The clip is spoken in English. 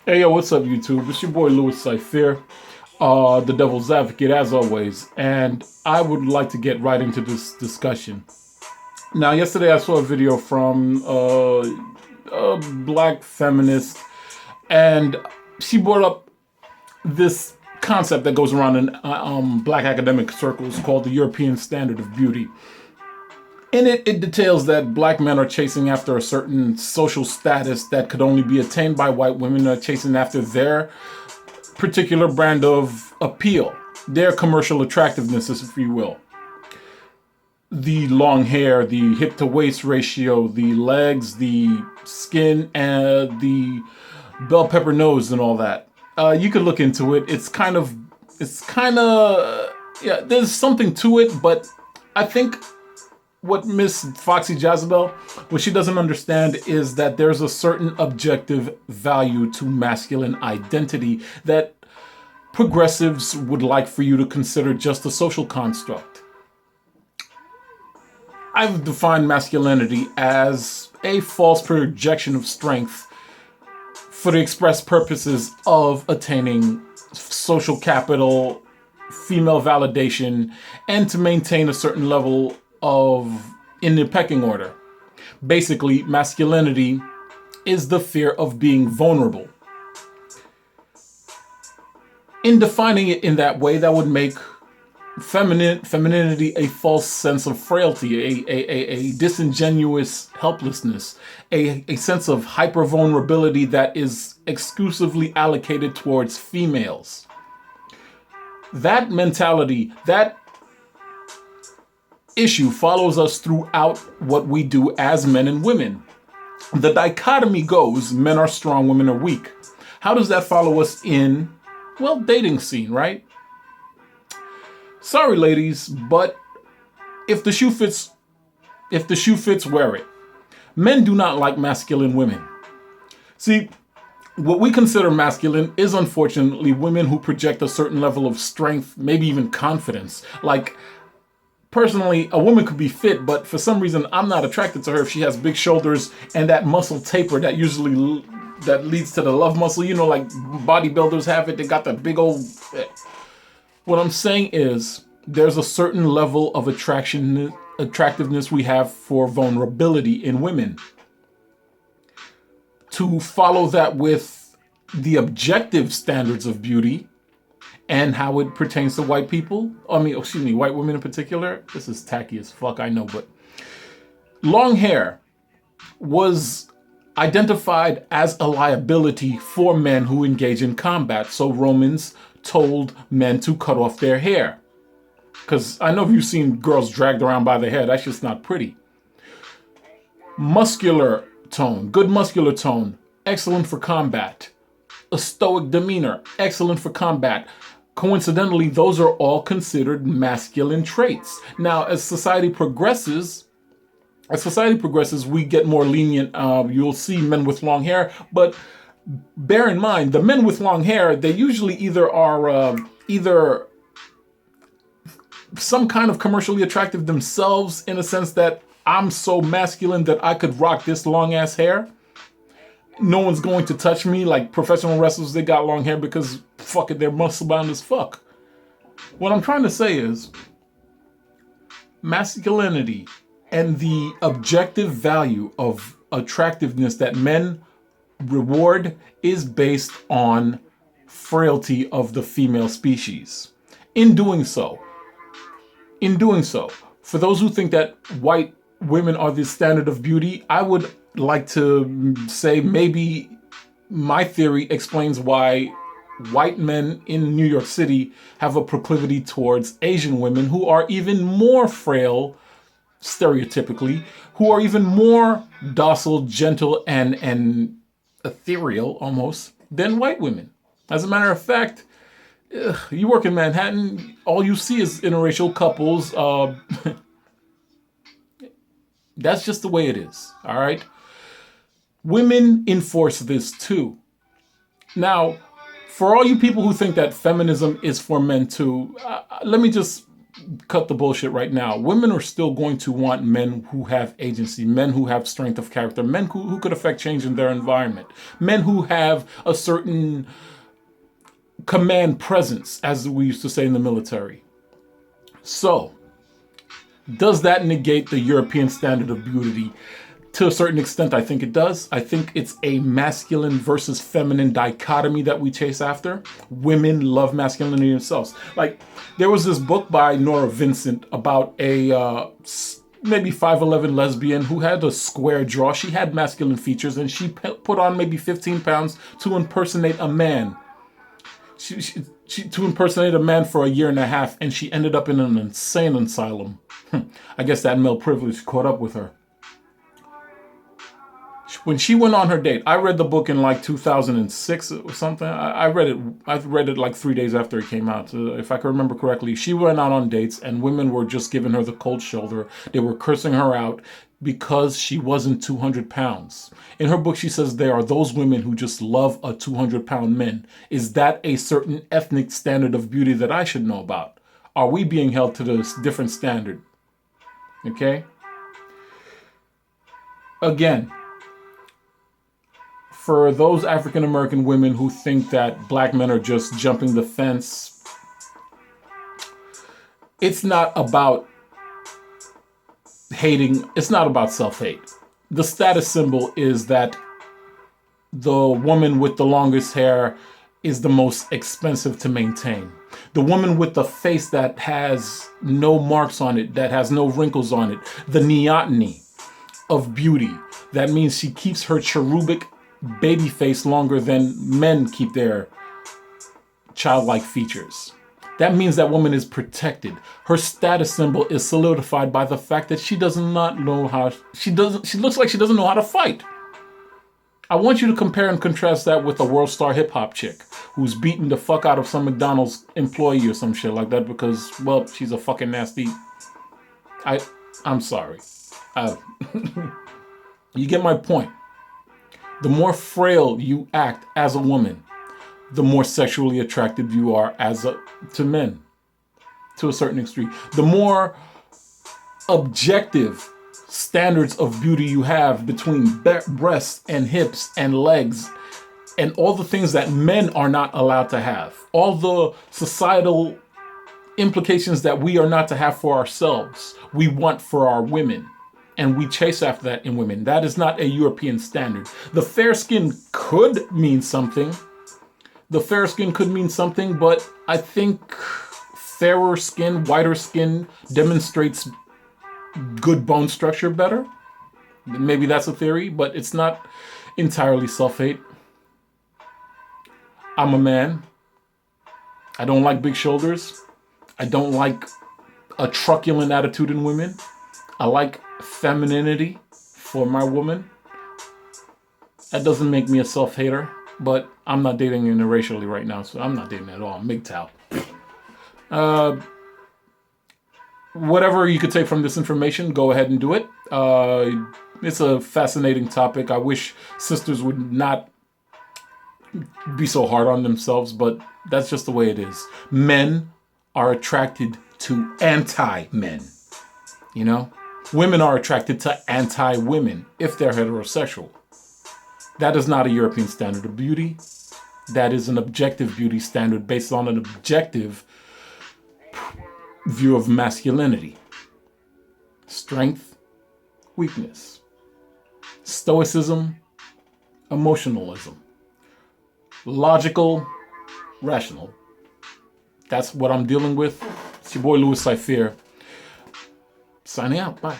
Hey yo, what's up YouTube? It's your boy Louis Cypher, the Devil's Advocate as always, and I would like to get right into this discussion. Now, yesterday I saw a video from a black feminist, and she brought up this concept that goes around in black academic circles called the European Standard of Beauty. In it, it details that black men are chasing after a certain social status that could only be attained by white women, are chasing after their particular brand of appeal, their commercial attractiveness, if you will. The long hair, the hip to waist ratio, the legs, the skin, and the bell pepper nose, and all that. You could look into it. Yeah, there's something to it, but I think what Miss Foxy Jezebel, what she doesn't understand is that there's a certain objective value to masculine identity that progressives would like for you to consider just a social construct. I've defined masculinity as a false projection of strength for the express purposes of attaining social capital, female validation, and to maintain a certain level in the pecking order. Basically, masculinity is the fear of being vulnerable. In defining it in that way, that would make femininity a false sense of frailty, a disingenuous helplessness, a sense of hyper vulnerability that is exclusively allocated towards females. That mentality, that issue follows us throughout what we do as men and women. The dichotomy goes, men are strong, women are weak. How does that follow us in, well, dating scene, right? Sorry, ladies, but if the shoe fits, wear it. Men do not like masculine women. See, what we consider masculine is unfortunately women who project a certain level of strength, maybe even confidence. Like, personally, a woman could be fit, but for some reason, I'm not attracted to her if she has big shoulders and that muscle taper that usually that leads to the love muscle. You know, like bodybuilders have it. They got that big old. What I'm saying is, there's a certain level of attractiveness we have for vulnerability in women. To follow that with the objective standards of beauty and how it pertains to white people, white women in particular. This is tacky as fuck, I know, but long hair was identified as a liability for men who engage in combat. So Romans told men to cut off their hair. Because I know if you've seen girls dragged around by their hair, that's just not pretty. Muscular tone, good muscular tone, excellent for combat. A stoic demeanor, excellent for combat. Coincidentally, those are all considered masculine traits. Now, as society progresses, we get more lenient. You'll see men with long hair, but bear in mind, the men with long hair, they usually either are either some kind of commercially attractive themselves, in a sense that I'm so masculine that I could rock this long ass hair. No one's going to touch me. Like professional wrestlers, they got long hair because fuck it, they're muscle bound as fuck. What I'm trying to say is masculinity and the objective value of attractiveness that men reward is based on frailty of the female species. In doing so, for those who think that white women are the standard of beauty, I would like to say maybe my theory explains why white men in New York City have a proclivity towards Asian women who are even more frail, stereotypically, who are even more docile, gentle, and ethereal almost than white women. As a matter of fact, you work in Manhattan, all you see is interracial couples. That's just the way it is, all right? Women enforce this too. Now, for all you people who think that feminism is for men too, let me just cut the bullshit right now. Women are still going to want men who have agency, men who have strength of character, men who could affect change in their environment, men who have a certain command presence, as we used to say in the military. So, does that negate the European standard of beauty? To a certain extent, I think it does. I think it's a masculine versus feminine dichotomy that we chase after. Women love masculinity themselves. Like, there was this book by Nora Vincent about a maybe 5'11" lesbian who had a square jaw. She had masculine features, and she put on maybe 15 pounds to impersonate a man. She to impersonate a man for a year and a half, and she ended up in an insane asylum. I guess that male privilege caught up with her. When she went on her date, I read the book in like 2006 or something. I read it like 3 days after it came out. If I can remember correctly, she went out on dates and women were just giving her the cold shoulder. They were cursing her out because she wasn't 200 pounds. In her book, she says there are those women who just love a 200-pound man. Is that a certain ethnic standard of beauty that I should know about? Are we being held to this different standard? Okay? Again, for those African American women who think that black men are just jumping the fence, it's not about hating, it's not about self-hate. The status symbol is that the woman with the longest hair is the most expensive to maintain. The woman with the face that has no marks on it, that has no wrinkles on it, the neoteny of beauty. That means she keeps her cherubic baby face longer than men keep their childlike features. That means that woman is protected. Her status symbol is solidified by the fact that she does not know how, she looks like she doesn't know how to fight. I want you to compare and contrast that with a world star hip hop chick who's beating the fuck out of some McDonald's employee or some shit like that because, well, she's a fucking nasty. I'm sorry. You get my point. The more frail you act as a woman, the more sexually attractive you are to men, to a certain extreme. The more objective standards of beauty you have between breasts and hips and legs and all the things that men are not allowed to have, all the societal implications that we are not to have for ourselves, we want for our women. And we chase after that in women. That is not a European standard. The fair skin could mean something. The fair skin could mean something, but I think fairer skin, whiter skin demonstrates good bone structure better. Maybe that's a theory, but it's not entirely self-hate. I'm a man. I don't like big shoulders. I don't like a truculent attitude in women. I like femininity for my woman. That doesn't make me a self-hater, but I'm not dating interracially right now, so I'm not dating at all. I'm MGTOW. Whatever you could take from this information, go ahead and do it. It's a fascinating topic. I wish sisters would not be so hard on themselves, but that's just the way it is. Men are attracted to anti-men, you know? Women are attracted to anti-women if they're heterosexual. That is not a European standard of beauty. That is an objective beauty standard based on an objective view of masculinity. Strength, weakness, stoicism, emotionalism, logical, rational. That's what I'm dealing with. It's your boy Louis Cypher. Signing out. Bye.